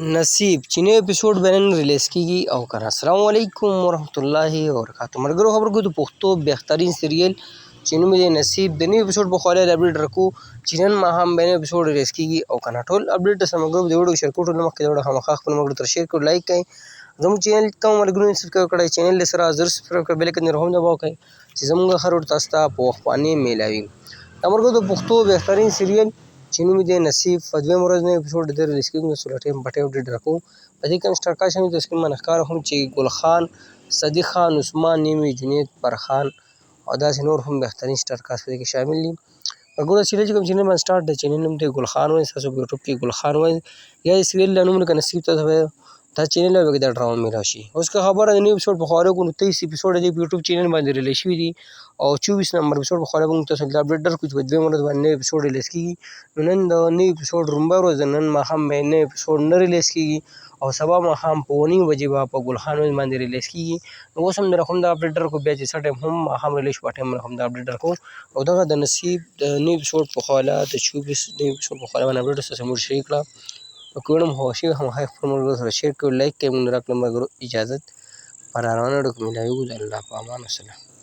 नसीब चीनी एपिसोड بنن ریلیز کیږي او کنه. السلام علیکم ورحمت الله وبرکاته. مرګرو خبرګو د پښتو بهترین سیریل چې نوم یې نصیب د نوی اپیسوډ په خاله اپډیټ رکو چینن ما هم بنه اپیسوډ ریلیز کیږي او کنه ټول اپډیټ سم مرګرو د ویډیو شیر کوټو مخکې د وړه خامخا خپل مرګرو تر شیر کړئ لایک کړئ زموږ چینل ته مرګرو سبسکرایب کړئ چینل سره زر سبسکرایب کړئ بیل کنه هم دباو کړئ چې زموږ خرور تاسو ته په وخت باندې میلاوي مرګرو د پښتو بهترین سیریل چې نوم یې نصیب په دویم ورځ نه اپیسوډ د ریلیز کیږي نو سولټیم پټه اپډیټ رکو په دې کې سٹار کاشن د سکرین باندې ښکار هم چې ګل خان صدیق خان عثمان نیمي جنید فرخان او داسې نور هم بهترین سٹار کاست په دې کې شامل دي وګوره سیریل چې کوم چینل باندې سٹارټ د چینل نوم دی ګل خان وایي تاسو په یوټیوب کې ګل خان وایي یا سیریل له نوم کې نصیب ته دا چینل به د ډراما میلا شي اوس که خبره د نیو اپیسوډ په خاله کو 23 اپیسوډ د یوټیوب چینل باندې ریلیز شوی دي او 24 نمبر اپیسوډ په خاله موږ تاسو ته اپډیټ درکو چې په دوه مراد باندې اپیسوډ ریلیز کیږي نن د نیو اپیسوډ رومبه ورځ نن ما هم باندې اپیسوډ نه ریلیز کیږي او سبا ما هم په 9 بجې په ګل خان باندې ریلیز کیږي نو اوس هم درخم دا اپډیټ درکو بیا چې څه ټایم هم هم ریلیز په ټایم هم دا اپډیټ درکو او دا د نصیب د نیو اپیسوډ په خاله د 24 نیو اپیسوډ په خاله باندې اپډیټ سره موږ شریک کړه کوم هوښي هم هاي خپل مرګ سره شیر کړئ لایک کوئ موږ راکړم اجازه پر روانه ډکو ملایو الله په امان وسلام